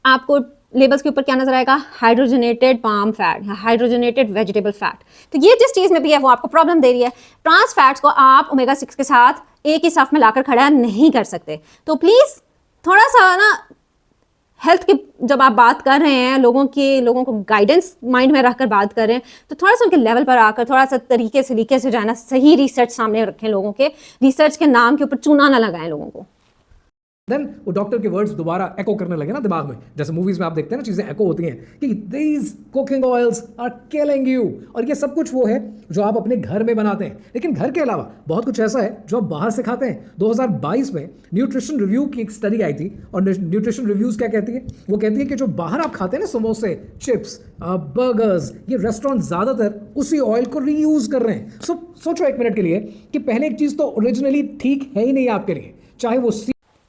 आपको लेबल्स के ऊपर क्या नजर आएगा, hydrogenated palm fat, hydrogenated vegetable fat. तो ये जिस चीज़ में भी है वो आपको प्रॉब्लम दे रही है। ट्रांस फैट्स को आप ओमेगा 6 के साथ एक ही साफ में लाकर खड़ा नहीं कर सकते। तो प्लीज़ थोड़ा सा ना हेल्थ की जब आप बात कर रहे हैं, लोगों को गाइडेंस माइंड में रखकर बात कर रहे हैं, तो थोड़ा सा उनके लेवल पर आकर थोड़ा सा तरीके से जो है ना सही रिसर्च सामने रखें, लोगों के रिसर्च के नाम के ऊपर चूना ना लगाएं लोगों को।
देन वो डॉक्टर के वर्ड्स दोबारा एको करने लगे ना दिमाग में, जैसे मूवीज में आप देखते हैं ना चीजें एको होती हैं कि these cooking oils are killing you, और ये सब कुछ वो है जो आप अपने घर में बनाते हैं, लेकिन घर के अलावा बहुत कुछ ऐसा है जो आप बाहर से खाते हैं। 2022 में न्यूट्रिशन रिव्यू की एक स्टडी आई थी और न्यूट्रिशन रिव्यूज क्या कहती है, वो कहती है कि जो बाहर आप खाते हैं ना समोसे, चिप्स, बर्गर्स, ये रेस्टोरेंट ज्यादातर उसी ऑयल को रीयूज कर रहे हैं। सोचो एक मिनट के लिए कि पहले एक चीज तो ओरिजिनली ठीक है ही नहीं आपके लिए, चाहे वो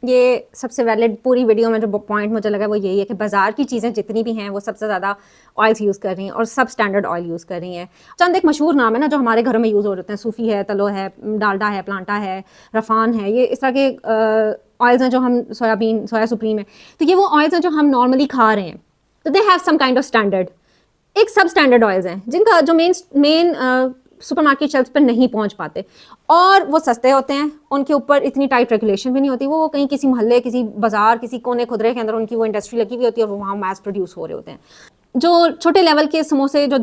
ये सबसे वैलिड पूरी वीडियो में जो पॉइंट मुझे लगा वो यही है कि बाज़ार की चीज़ें जितनी भी हैं वो सबसे ज़्यादा ऑयल्स यूज़ कर रही हैं और सब स्टैंडर्ड ऑयल यूज़ कर रही हैं। चंद एक मशहूर नाम है ना जो हमारे घरों में यूज़ हो रहे हैं, सूफी है, तलो है, डालडा है, प्लांटा है, रफान है, ये इस तरह के ऑयल्स हैं जो हम सोया सुप्रीम है, तो ये वो ऑयल्स हैं जो हम नॉर्मली खा रहे हैं। तो they have some kind of standard. एक सब स्टैंडर्ड ऑयल्स हैं जिनका जो मेन सुपरमार्केट शेल्फ्स पर नहीं पहुंच पाते और वो सस्ते होते हैं, उनके ऊपर इतनी टाइट रेगुलेशन भी नहीं होती, वो कहीं किसी मोहल्ले, किसी बाजार, किसी कोने खुदरे के अंदर उनकी वो इंडस्ट्री लगी हुई होती है और वो वहाँ मैस प्रोड्यूस हो रहे होते हैं। जो छोटे लेवल के समोसे जो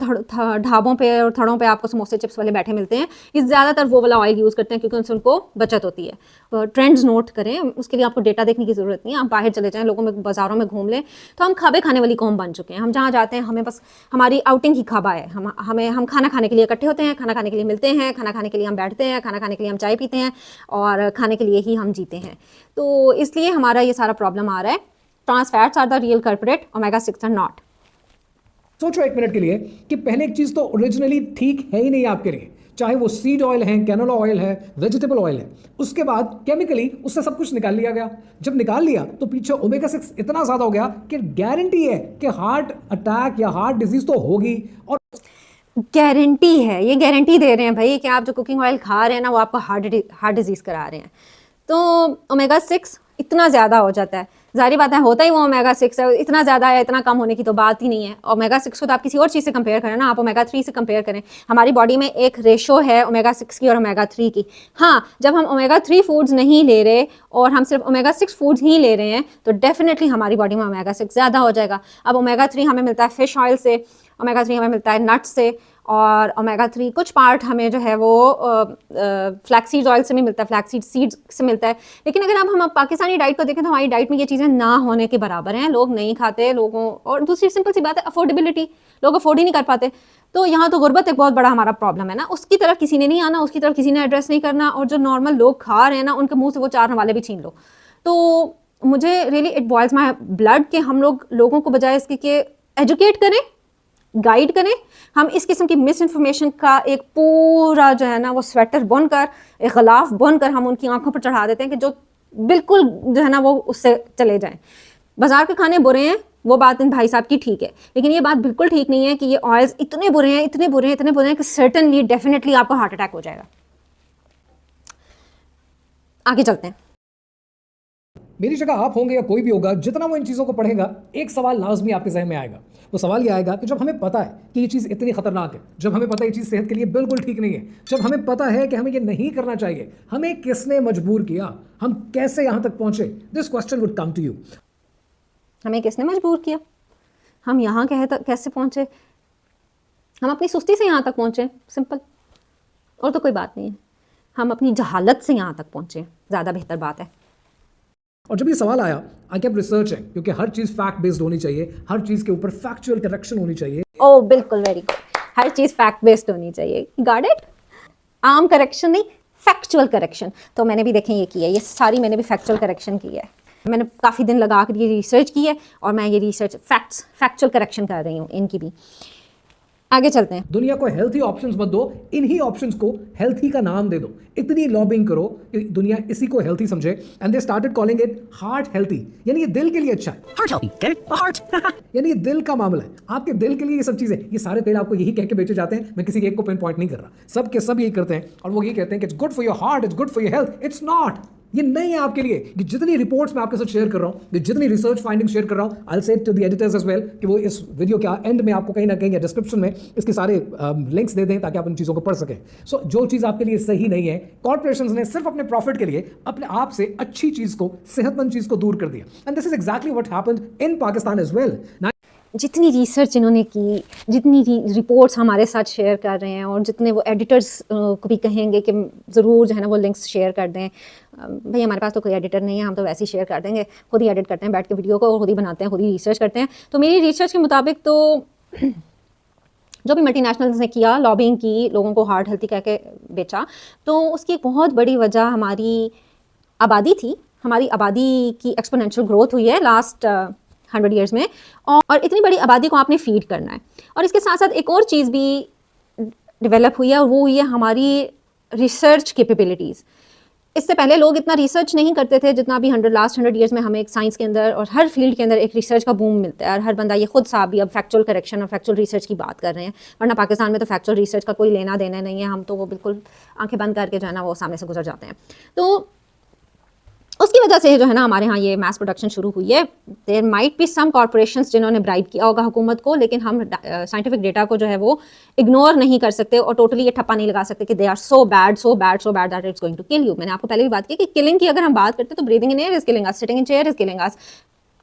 ढाबों पे और थड़ों पे आपको समोसे चिप्स वाले बैठे मिलते हैं, ये ज़्यादातर वो वाला ऑयल यूज़ करते हैं क्योंकि उनसे उनको बचत होती है। ट्रेंड्स नोट करें, उसके लिए आपको डेटा देखने की ज़रूरत नहीं है, आप बाहर चले जाएं, लोगों में बाज़ारों में घूम लें, तो हम खाबे खाने वाली कौम बन चुके हैं। हम जहाँ जाते हैं हमें बस हमारी आउटिंग ही खाबा है, हम खाना खाने के लिए इकट्ठे होते हैं, खाना खाने के लिए मिलते हैं, खाना खाने के लिए हम बैठते हैं, खाना खाने के लिए हम चाय पीते हैं और खाने के लिए ही हम जीते हैं। तो इसलिए हमारा ये सारा प्रॉब्लम आ रहा है। Trans fats are the real culprit, omega 6 are not.
सोचो एक मिनट के लिए कि पहले एक चीज तो ओरिजिनली ठीक है ही नहीं आपके लिए, चाहे वो सीड ऑयल है, कैनोला ऑयल है, वेजिटेबल ऑयल है, उसके बाद केमिकली उससे सब कुछ निकाल लिया गया। जब निकाल लिया तो पीछे ओमेगा 6 इतना ज्यादा हो गया कि गारंटी है कि हार्ट अटैक या हार्ट डिजीज तो होगी। और
गारंटी है, ये गारंटी दे रहे हैं भाई कि आप जो कुकिंग ऑयल खा रहे हैं ना वो आपको हार्ट डिजीज करा रहे हैं। तो ओमेगा 6 इतना ज़्यादा हो जाता है, जारी बात है होता ही वो ओमेगा 6 है, इतना ज़्यादा है, इतना कम होने की तो बात ही नहीं है। ओमेगा 6 को तो आप किसी और चीज़ से कंपेयर करें ना, आप ओमेगा 3 से कंपेयर करें। हमारी बॉडी में एक रेशो है ओमेगा 6 की और ओमेगा 3 की। हाँ, जब हम ओमेगा 3 फूड्स नहीं ले रहे और हम सिर्फ ओमेगा 6 फूड्स ही ले रहे हैं तो डेफिनेटली हमारी बॉडी में ओमेगा 6 ज़्यादा हो जाएगा। अब ओमेगा 3 हमें मिलता है फिश ऑयल से, ओमेगा 3 हमें मिलता है नट्स से, और ओमेगा 3 कुछ पार्ट हमें जो है वो फ्लैक्सीड ऑयल से भी मिलता है, फ्लैक्सीड सीड्स से मिलता है। लेकिन अगर हम पाकिस्तानी डाइट को देखें तो हमारी डाइट में ये चीज़ें ना होने के बराबर हैं, लोग नहीं खाते लोगों। और दूसरी सिंपल सी बात है अफोर्डेबिलिटी, लोग अफोर्ड ही नहीं कर पाते। तो यहाँ तो गुर्बत एक बहुत बड़ा हमारा प्रॉब्लम है ना, उसकी तरफ किसी ने नहीं आना, उसकी तरफ किसी ने एड्रेस नहीं करना, और जो नॉर्मल लोग खा रहे हैं ना उनके मुँह से वो 4 नवाले भी छीन लो। तो मुझे really it boils my blood कि हम लोगों को बजाय इसके कि एजुकेट करें, गाइड करें, हम इस किस्म की मिस इन्फॉर्मेशन का एक पूरा जो है ना वो स्वेटर बुनकर, एक गलाफ बुनकर हम उनकी आंखों पर चढ़ा देते हैं कि जो बिल्कुल जो है ना वो उससे चले जाएं। बाजार के खाने बुरे हैं, वो बात इन भाई साहब की ठीक है, लेकिन ये बात बिल्कुल ठीक नहीं है कि ये ऑयल्स इतने बुरे हैं, इतने बुरे हैं, इतने बुरे हैं कि सर्टनली डेफिनेटली आपको हार्ट अटैक हो जाएगा। आगे चलते हैं।
मेरी जगह आप होंगे या कोई भी होगा, जितना वो इन चीज़ों को पढ़ेगा, एक सवाल लाजमी आपके जहन में आएगा। वो सवाल ये आएगा कि जब हमें पता है कि ये चीज़ इतनी खतरनाक है, जब हमें पता है ये चीज़ सेहत के लिए बिल्कुल ठीक नहीं है, जब हमें पता है कि हमें ये नहीं करना चाहिए, हमें किसने मजबूर किया, हम कैसे यहाँ तक पहुँचे? This question would come to you.
हमें किसने मजबूर किया, हम यहाँ कैसे पहुँचे? हम अपनी सुस्ती से यहाँ तक पहुँचे, सिंपल, और तो कोई बात नहीं है। हम अपनी जहालत से यहाँ तक पहुँचे, ज़्यादा बेहतर बात है।
और जब ये सवाल आया, आई केप्ट रिसर्चिंग, क्योंकि हर चीज़ फैक्ट बेस्ड होनी चाहिए, हर चीज़ के ऊपर फैक्चुअल करेक्शन होनी चाहिए।
ओह बिल्कुल, वेरी गुड। हर चीज़ फैक्ट बेस्ड होनी चाहिए, गॉट इट? आम करेक्शन नहीं, फैक्चुअल करेक्शन। तो मैंने भी देखें ये की है, ये सारी मैंने भी फैक्चुअल करेक्शन की है। मैंने काफ़ी दिन लगा कर ये रिसर्च की है और मैं ये रिसर्च फैक्चुअल करेक्शन कर रही हूँ इनकी भी। आगे चलते हैं।
दुनिया को हेल्थी ऑप्शंस मत दो, इन्हीं ऑप्शंस को हेल्थी का नाम दे दो। इतनी लॉबिंग करो कि दुनिया इसी को हेल्थी समझे, and they started calling it heart healthy, यानी ये दिल के लिए अच्छा है।
Heart healthy. Get it? A heart.
यानी ये दिल का मामला है, आपके दिल के लिए ये सब चीजें। ये सारे तेल आपको यही कह के बेचे जाते हैं, मैं किसी एक को पिन पॉइंट नहीं कर रहा, सब के सब यही करते हैं और वो ये कहते हैं कि it's good for your heart, it's good for your health. It's not, ये नहीं है आपके लिए। ये जितनी रिपोर्ट्स मैं आपके साथ शेयर कर रहा हूँ, जितनी रिसर्च फाइंडिंग शेयर कर रहा हूँ, I will say to the editors as well कि वो इस वीडियो के एंड में आपको कहीं ना कहीं या डिस्क्रिप्शन में इसके सारे लिंक्स दे दें ताकि आप इन चीज़ों को पढ़ सकें। सो जो चीज़ आपके लिए सही नहीं है, कॉर्पोरेशंस ने सिर्फ अपने प्रॉफिट के लिए अपने आप से अच्छी चीज़ को, सेहतमंद चीज़ को दूर कर दिया। And this is exactly what happened in Pakistan as well.
जितनी रिसर्च इन्होंने की, जितनी रिपोर्ट्स हमारे साथ शेयर कर रहे हैं और जितने वो एडिटर्स को भी कहेंगे कि ज़रूर जो है ना वो लिंक्स शेयर कर दें, भाई हमारे पास तो कोई एडिटर नहीं है, हम तो वैसे ही शेयर कर देंगे, खुद ही एडिट करते हैं बैठ के वीडियो को, खुद ही बनाते हैं, खुद ही रिसर्च करते हैं। तो मेरी रिसर्च के मुताबिक तो जो भी मल्टीनेशनल्स ने किया, लॉबिंग की, लोगों को हार्ट हेल्थी कह के बेचा, तो उसकी एक बहुत बड़ी वजह हमारी आबादी थी। हमारी आबादी की एक्सपोनेंशियल ग्रोथ हुई है लास्ट 100 ईयर्स में, और इतनी बड़ी आबादी को आपने फीड करना है। और इसके साथ साथ एक और चीज़ भी डेवलप हुई है और वो हुई है हमारी रिसर्च कैपेबिलिटीज़। इससे पहले लोग इतना रिसर्च नहीं करते थे जितना भी लास्ट 100 ईयर्स में हमें एक साइंस के अंदर और हर फील्ड के अंदर एक रिसर्च का बूम मिलता है। और हर बंदा, ये खुद साहब भी अब फैक्चुअल करेक्शन और फैक्चुअल रिसर्च की बात कर रहे हैं, वरना पाकिस्तान में तो फैक्चुअल रिसर्च का कोई लेना देना नहीं है। हम तो वो बिल्कुल आंखें बंद करके जो है ना वो सामने से गुजर जाते हैं। तो उसकी वजह से जो है ना हमारे यहाँ ये मास प्रोडक्शन शुरू हुई है। There might be some corporations जिन्होंने ब्राइब किया होगा हुकूमत को, लेकिन हम साइंटिफिक डेटा को जो है वो इग्नोर नहीं कर सकते और टोटली ये ठप्पा नहीं लगा सकते कि they are so bad that it's going to kill you. मैंने आपको पहले भी बात की कि किलिंग की अगर हम बात करते हैं तो breathing in air is killing us, sitting in chair is killing us,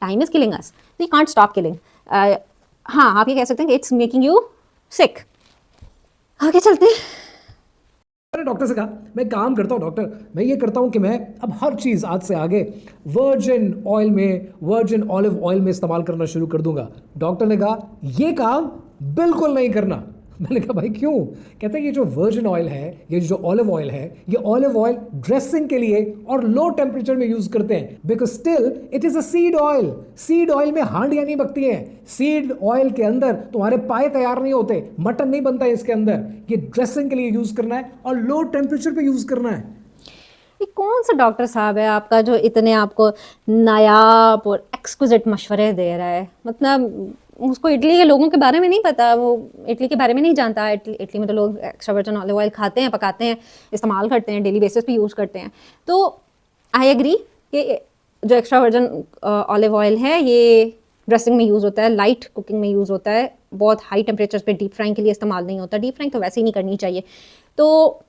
time is killing us, you can't stop killing. हाँ, आप ये कह सकते हैं कि इट्स मेकिंग यू सिक। आगे चलते हैं।
मैंने डॉक्टर से कहा, मैं काम करता हूँ डॉक्टर, मैं ये करता हूँ कि मैं अब हर चीज़ आज से आगे वर्जिन ऑयल में, वर्जिन ऑलिव ऑयल में इस्तेमाल करना शुरू कर दूंगा। डॉक्टर ने कहा ये काम बिल्कुल नहीं करना। मैंने कहा भाई क्यों? कहते हैं ये जो वर्जिन ऑयल है, ये जो ऑलिव ऑयल है, ये ऑलिव ऑयल ड्रेसिंग के लिए और लो टेम्परेचर में यूज करते हैं, because still it is a seed oil. Seed oil में हांडियां नहीं बकती हैं। सीड ऑयल के अंदर तुम्हारे पाए तैयार नहीं होते, मटन नहीं बनता है इसके अंदर। ये ड्रेसिंग के लिए यूज करना है और लो टेम्परेचर पे यूज करना है।
ये कौन सा डॉक्टर साहब है आपका जो इतने आपको नायाब और एक्सक्विजिट मशवरे दे रहा है? मतलब उसको इटली के लोगों के बारे में नहीं पता, वो इटली के बारे में नहीं जानता। इटली में तो लोग एक्स्ट्रा वर्जिन ऑलिव ऑयल खाते हैं, पकाते हैं, इस्तेमाल करते हैं, डेली बेसिस पे यूज़ करते हैं। तो आई एग्री कि जो एक्स्ट्रा वर्जिन ऑलिव ऑयल है ये ड्रेसिंग में यूज़ होता है, लाइट कुकिंग में यूज़ होता है, बहुत हाई टेम्परेचर पे डीप फ्राइंग के लिए इस्तेमाल नहीं होता। डीप फ्राइंग तो वैसे ही नहीं करनी चाहिए। तो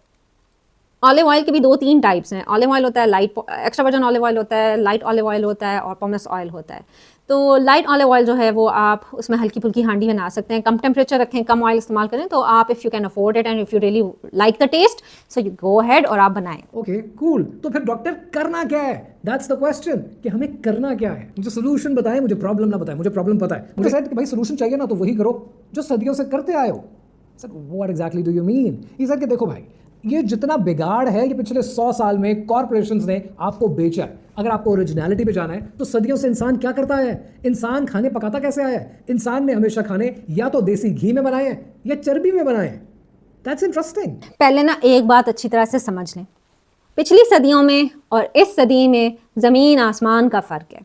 ऑलिव ऑयल के भी 2-3 टाइप्स हैं। ऑलिव ऑयल होता है light, extra virgin olive oil होता है, लाइट ऑलिव ऑयल होता है और पोमेस ऑयल होता है। तो लाइट ऑलिव ऑयल जो है वो आप उसमें हल्की फुल्की हांडी बना सकते हैं, कम टेम्परेचर रखें, कम ऑयल इस्तेमाल करें। तो आप if you can afford it and if you really like the taste, so you go ahead और आप बनाएं।
Okay cool. तो फिर डॉक्टर करना क्या है? दैट्स द क्वेश्चन कि हमें करना क्या है। मुझे सोल्यूशन बताएं, मुझे प्रॉब्लम ना बताएं। मुझे प्रॉब्लम पता है, मुझे शायद कि भाई सोल्यूशन चाहिए ना तो वही करो जो सदियों से करते आए हो। Sir what exactly do you mean? ये सर कि देखो भाई, ये जितना बिगाड़ है ये पिछले 100 साल में कॉर्पोरेशंस ने आपको बेचा है। अगर आपको ओरिजिनलिटी पे जाना है तो सदियों से इंसान क्या करता है? इंसान खाने पकाता कैसे आया है? इंसान ने हमेशा खाने या तो देसी घी में बनाए हैं या चर्बी में बनाए हैं। That's interesting.
पहले ना एक बात अच्छी तरह से समझ लें, पिछली सदियों में और इस सदी में ज़मीन आसमान का फ़र्क है।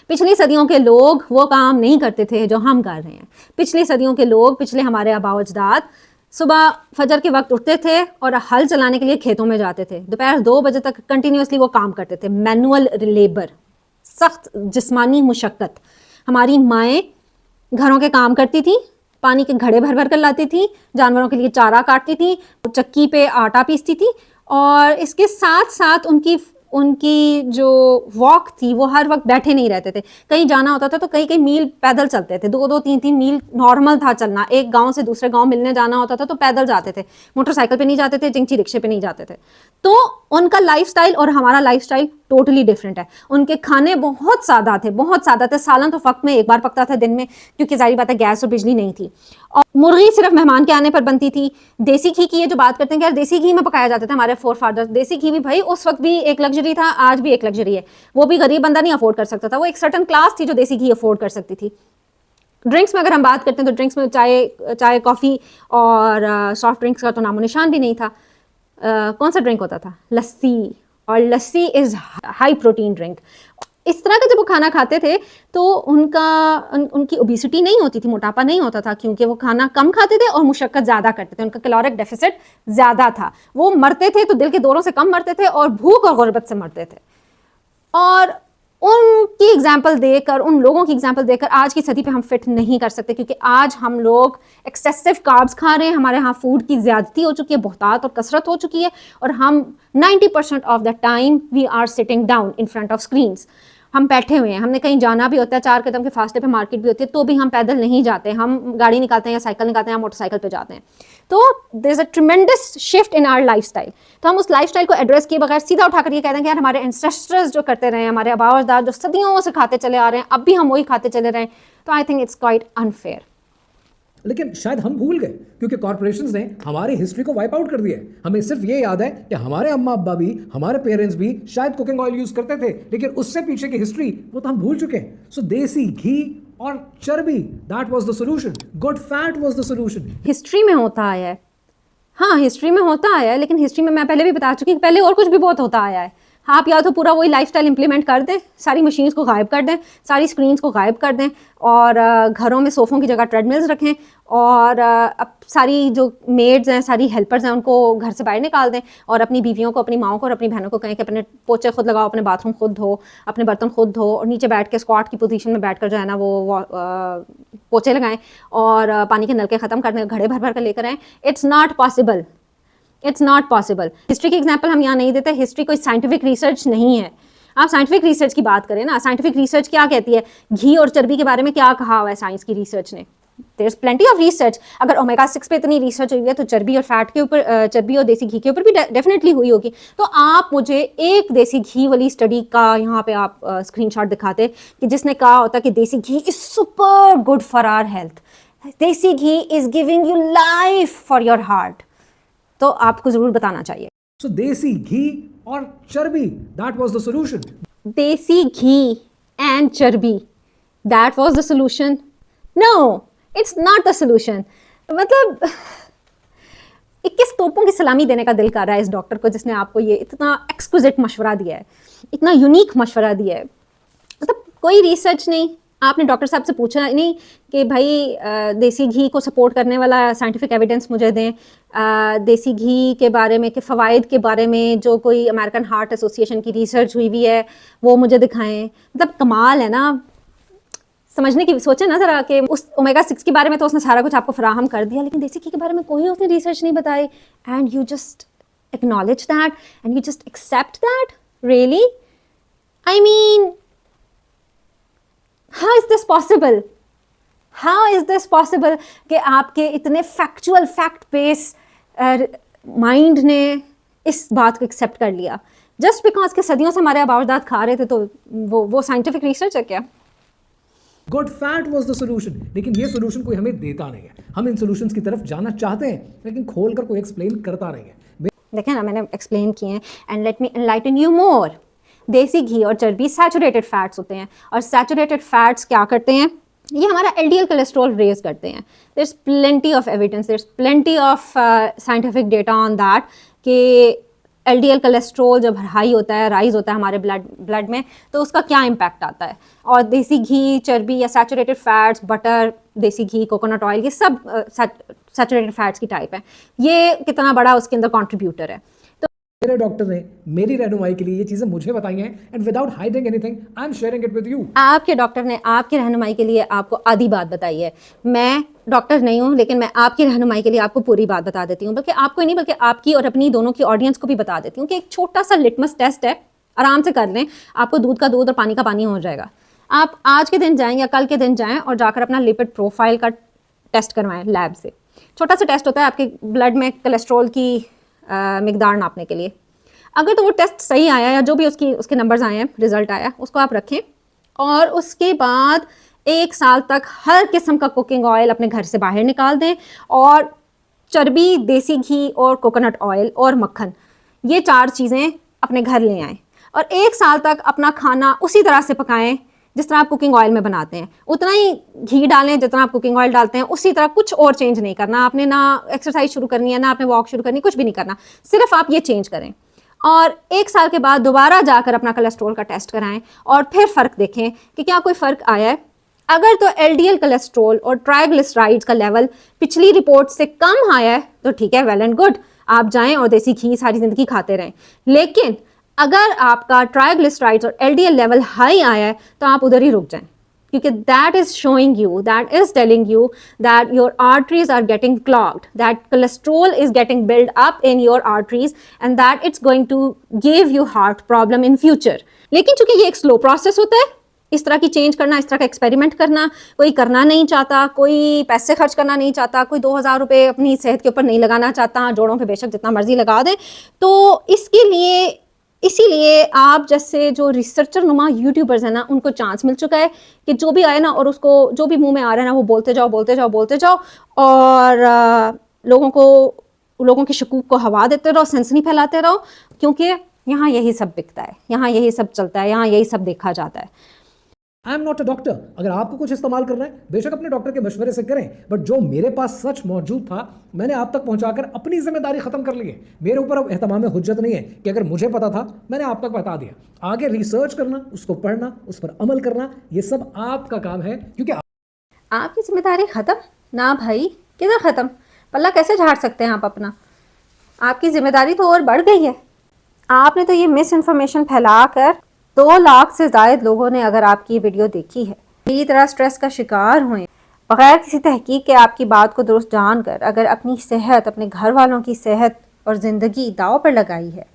पिछली सदियों के लोग वो काम नहीं करते थे जो हम कर रहे हैं। पिछली सदियों के लोग, पिछले हमारे आबाओ अजदाद सुबह फजर के वक्त उठते थे और हल चलाने के लिए खेतों में जाते थे। दोपहर 2 बजे तक कंटिन्यूसली वो काम करते थे। मैनुअल लेबर, सख्त जिस्मानी मुशक्क़त। हमारी माएँ घरों के काम करती थी, पानी के घड़े भर भर कर लाती थी, जानवरों के लिए चारा काटती थी, चक्की पे आटा पीसती थी और इसके साथ साथ उनकी जो वॉक थी वो हर वक्त बैठे नहीं रहते थे। कहीं जाना होता था तो कई मील पैदल चलते थे, 2-2, 3-3 मील नॉर्मल था चलना। एक गांव से दूसरे गांव मिलने जाना होता था तो पैदल जाते थे, मोटरसाइकिल पे नहीं जाते थे, चिंची रिक्शे पे नहीं जाते थे। तो उनका लाइफस्टाइल और हमारा लाइफस्टाइल टोटली डिफरेंट है। उनके खाने बहुत सादा थे, बहुत सादा थे। सालन तो वक्त में एक बार पकता था दिन में, क्योंकि जाहिर बात है गैस और बिजली नहीं थी। और मुर्गी सिर्फ मेहमान के आने पर बनती थी। देसी घी की ये जो बात करते हैं कि यार देसी घी में पकाया जाता था, हमारे फोर फादर्स, देसी घी भी भाई उस वक्त भी एक लग्जरी था, आज भी एक लग्जरी है। वो भी गरीब बंदा नहीं अफोर्ड कर सकता था, वो एक सर्टन क्लास थी जो देसी घी अफोर्ड कर सकती थी। ड्रिंक्स में अगर हम बात करते हैं तो ड्रिंक्स में चाय कॉफ़ी और सॉफ्ट ड्रिंक्स का तो नामो निशान भी नहीं था। कौन सा ड्रिंक होता था? लस्सी। और लस्सी इज़ हाई प्रोटीन ड्रिंक। इस तरह का जब वो खाना खाते थे तो उनकी ओबिसिटी नहीं होती थी, मोटापा नहीं होता था, क्योंकि वो खाना कम खाते थे और मुशक्कत ज़्यादा करते थे। उनका कैलोरिक डेफिसिट ज़्यादा था। वो मरते थे तो दिल के दौरों से कम मरते थे और भूख और गुर्बत से मरते थे। और उनकी एग्जाम्पल देकर, उन लोगों की एग्जाम्पल देकर आज की सदी पे हम फिट नहीं कर सकते, क्योंकि आज हम लोग एक्सेसिव कार्ब्स खा रहे हैं। हमारे यहाँ फूड की ज़्यादती हो चुकी है, बहुतात और कसरत हो चुकी है, और हम 90% of the time we are sitting down in front of screens. हम बैठे हुए हैं, हमने कहीं जाना भी होता है, 4 कदम के फासले पे मार्केट भी होती है, तो भी हम पैदल नहीं जाते, हम गाड़ी निकालते हैं या साइकिल निकालते हैं या मोटरसाइकिल पे जाते हैं। तो there is a tremendous shift in our lifestyle. तो हम उस लाइफस्टाइल को एड्रेस किए बगैर सीधा उठाकर ये कहते हैं कि यार हमारे एंसेस्टर्स जो करते रहे हैं, हमारे आबा अजदाद जो सदियों से खाते चले आ रहे हैं, अब भी हम वही खाते चले रहे हैं, तो I think it's quite unfair.
लेकिन शायद हम भूल गए, क्योंकि कॉर्पोरेशंस ने हमारी हिस्ट्री को वाइप आउट कर दिया है। हमें सिर्फ ये याद है कि हमारे अम्मा अब्बा भी, हमारे पेरेंट्स भी शायद कुकिंग ऑयल यूज करते थे, लेकिन उससे पीछे की हिस्ट्री वो तो हम भूल चुके हैं। सो देसी घी और चर्बी, that was the solution. Good fat was the solution.
History में होता आया है, हाँ हिस्ट्री में होता आया है, लेकिन हिस्ट्री में मैं पहले भी बता चुकी हूँ, पहले और कुछ भी बहुत होता आया है। आप या तो पूरा वही लाइफस्टाइल इंप्लीमेंट कर दें, सारी मशीन्स को गायब कर दें, सारी स्क्रीन्स को गायब कर दें, और घरों में सोफ़ों की जगह ट्रेडमिल्स रखें, और अब सारी जो मेड्स हैं, सारी हेल्पर्स हैं, उनको घर से बाहर निकाल दें, और अपनी बीवियों को, अपनी माओं को और अपनी बहनों को कहें कि अपने पोछे खुद लगाओ, अपने बाथरूम खुद धो, अपने बर्तन खुद धो, और नीचे बैठ के स्क्वाट की पोजीशन में बैठ कर जो है ना वो पोछे लगाएं, और पानी के नलके ख़त्म कर दें, घड़े भर भर कर लेकर आएँ। It's not possible, it's not possible. History की एग्जाम्पल हम यहाँ नहीं देते। हिस्ट्री कोई साइंटिफिक रिसर्च नहीं है। आप साइंटिफिक रिसर्च की बात करें ना, साइंटिफिक रिसर्च क्या कहती है? घी और चर्बी के बारे में क्या कहा हुआ है साइंस की रिसर्च ने? There is plenty of research. अगर ओमेगा 6 पे इतनी रिसर्च हुई है तो चर्बी और फैट के ऊपर, चर्बी और देसी घी के ऊपर भी डेफिनेटली हुई होगी। तो आप मुझे एक देसी घी वाली स्टडी का यहाँ पे आप स्क्रीनशॉट दिखाते कि जिसने कहा होता कि desi ghee is super good for our health, desi ghee is giving you life for your heart, तो आपको जरूर बताना चाहिए।
सो देसी घी और चर्बी, that was the solution.
Desi ghee and charbi, that was the solution? No, it's not the solution. मतलब 21 तोपों की सलामी देने का दिल कर रहा है इस डॉक्टर को, जिसने आपको ये इतना एक्सक्विजिट मशवरा दिया है, इतना यूनिक मशवरा दिया है। मतलब कोई रिसर्च नहीं, आपने डॉक्टर साहब से पूछा नहीं कि भाई देसी घी को सपोर्ट करने वाला साइंटिफिक एविडेंस मुझे दें, देसी घी के बारे में, के फ़वाइद के बारे में जो कोई अमेरिकन हार्ट एसोसिएशन की रिसर्च हुई हुई है वो मुझे दिखाएं। मतलब कमाल है ना, समझने की सोचें ना ज़रा कि उस ओमेगा 6 के बारे में तो उसने सारा कुछ आपको फराहम कर दिया, लेकिन देसी घी के बारे में कोई उसने रिसर्च नहीं बताई, and you just acknowledge that and you just accept that. Really, I mean, how is this possible? How is this possible कि आपके इतने फैक्चुअल, फैक्ट बेस माइंड ने इस बात को एक्सेप्ट कर लिया जस्ट बिकॉज के सदियों से हमारे आबा अजदाद खा रहे थे, तो वो साइंटिफिक रिसर्च है क्या?
Good fat was the solution. लेकिन ये सॉल्यूशन कोई हमें देता नहीं है। हम इन सॉल्यूशंस की तरफ जाना चाहते हैं, लेकिन खोल कर कोई एक्सप्लेन करता नहीं है।
देखें ना, मैंने एक्सप्लेन किए हैं, and let me enlighten you more. देसी घी और चर्बी सैचुरेटेड फैट्स होते हैं, और सैचुरेटेड फैट्स क्या करते हैं? ये हमारा एलडीएल कोलेस्ट्रॉल रेज करते हैं। There is plenty of evidence, there is plenty of scientific data on that कि एलडीएल कोलेस्ट्रॉल जब हाई होता है, राइज होता है हमारे ब्लड में, तो उसका क्या इम्पैक्ट आता है। और देसी घी, चर्बी या सैचुरेटेड फैट्स, बटर, देसी घी, कोकोनट ऑयल, ये सब सैचुरेटेड फैट्स की टाइप है। ये कितना बड़ा उसके अंदर कॉन्ट्रीब्यूटर है।
मेरे डॉक्टर ने मेरी रहनुमाई के लिए ये चीजें मुझे बताई हैं, and without hiding anything I am sharing it with you.
आपके डॉक्टर ने आपकी रहनुमाई के लिए आपको आधी बात बताई है। मैं डॉक्टर नहीं हूँ, लेकिन मैं आपकी रहनुमाई के लिए आपको पूरी बात बता देती हूँ, बल्कि आपको ही नहीं बल्कि आपकी और अपनी दोनों की ऑडियंस को भी बता देती हूँ कि एक छोटा सा लिटमस टेस्ट है, आराम से कर लें, आपको दूध का दूध और पानी का पानी हो जाएगा। आप आज के दिन जाएँ या कल के दिन जाएँ और जाकर अपना लिपिड प्रोफाइल का टेस्ट करवाएं लैब से। छोटा सा टेस्ट होता है आपके ब्लड में कोलेस्ट्रॉल की मिकदार नापने के लिए। अगर तो वो टेस्ट सही आया या जो भी उसके नंबर्स आए हैं, रिजल्ट आया, उसको आप रखें और उसके बाद 1 साल तक हर किस्म का कुकिंग ऑयल अपने घर से बाहर निकाल दें और चर्बी, देसी घी और कोकोनट ऑयल और मक्खन, ये 4 चीज़ें अपने घर ले आएँ और 1 साल तक अपना खाना उसी तरह से पकाएं जिस तरह आप कुकिंग ऑयल में बनाते हैं। उतना ही घी डालें जितना आप कुकिंग ऑयल डालते हैं, उसी तरह, कुछ और चेंज नहीं करना आपने। ना एक्सरसाइज शुरू करनी है, ना आपने वॉक शुरू करनी, कुछ भी नहीं करना, सिर्फ आप ये चेंज करें और 1 साल के बाद दोबारा जाकर अपना कोलेस्ट्रॉल का टेस्ट कराएं और फिर फ़र्क देखें कि क्या कोई फ़र्क आया है। अगर तो एलडीएल कोलेस्ट्रॉल और ट्राइग्लिसराइड्स का लेवल पिछली रिपोर्ट से कम आया है तो ठीक है, वेल एंड गुड, आप जाएं और देसी घी सारी ज़िंदगी खाते रहें। लेकिन अगर आपका ट्राइग्लिसराइड्स और एलडीएल लेवल हाई आया है तो आप उधर ही रुक जाएं, क्योंकि that is showing you, that is telling you that your arteries are getting clogged, that cholesterol is getting build up in your arteries and that it's going to give you heart problem in future. लेकिन चूंकि ये एक slow process होता है, इस तरह की change करना, इस तरह का एक्सपेरिमेंट करना कोई करना नहीं चाहता, कोई पैसे खर्च करना नहीं चाहता, कोई 2000 रुपये अपनी सेहत के ऊपर नहीं लगाना चाहता, जोड़ों पे बेशक जितना मर्जी लगा दें। तो इसके लिए, इसीलिए आप जैसे जो रिसर्चर नुमा यूट्यूबर्स हैं ना, उनको चांस मिल चुका है कि जो भी आए ना और उसको जो भी मुंह में आ रहा है ना वो बोलते जाओ बोलते जाओ बोलते जाओ और लोगों के शकूक को हवा देते रहो, सनसनी फैलाते रहो, क्योंकि यहाँ यही सब बिकता है, यहाँ यही सब चलता है, यहाँ यही सब देखा जाता है।
I am not a doctor. अगर आपको कुछ इस्तेमाल करना है बेशक अपने डॉक्टर के मशवरे से करें, बट जो मेरे पास सच मौजूद था मैंने आप तक पहुंचाकर अपनी जिम्मेदारी खत्म कर ली है। मेरे ऊपर अब एहतमाम हुज्जत नहीं है कि अगर मुझे पता था मैंने आप तक बता दिया। आगे रिसर्च करना, उसको पढ़ना, उस पर अमल करना, ये सब आपका काम है। क्योंकि
आपकी जिम्मेदारी ख़त्म ना भाई, किधर ख़त्म, पल्ला कैसे झाड़ सकते हैं आप अपना? आपकी जिम्मेदारी तो और बढ़ गई है। आपने तो ये मिस इन्फॉर्मेशन फैलाकर 2 लाख से ज़ायद लोगों ने अगर आपकी ये वीडियो देखी है, मेरी तरह स्ट्रेस का शिकार हुए, बगैर किसी तहकीक के आपकी बात को दुरुस्त जानकर अगर अपनी सेहत, अपने घर वालों की सेहत और ज़िंदगी दाव पर लगाई है,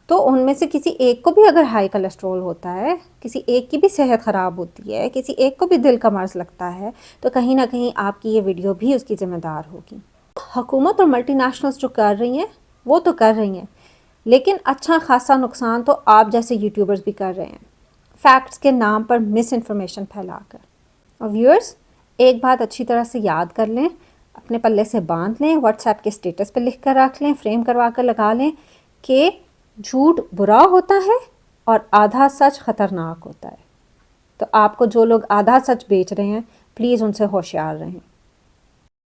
तो उनमें से किसी एक को भी अगर हाई कोलेस्ट्रॉल होता है, किसी एक की भी सेहत ख़राब होती है, किसी एक को भी दिल का मर्ज़ लगता है, तो कहीं ना कहीं आपकी ये वीडियो भी उसकी ज़िम्मेदार होगी। हुकूमत और मल्टीनेशनल्स जो कर रही हैं वो तो कर रही हैं, लेकिन अच्छा खासा नुकसान तो आप जैसे यूट्यूबर्स भी कर रहे हैं, फैक्ट्स के नाम पर मिस इन्फॉर्मेशन फैलाकर। और व्यूअर्स, एक बात अच्छी तरह से याद कर लें, अपने पल्ले से बांध लें, व्हाट्सएप के स्टेटस पर लिख कर रख लें, फ्रेम करवा कर लगा लें कि झूठ बुरा होता है और आधा सच ख़तरनाक होता है। तो आपको जो लोग आधा सच बेच रहे हैं, प्लीज़ उनसे होशियार रहें।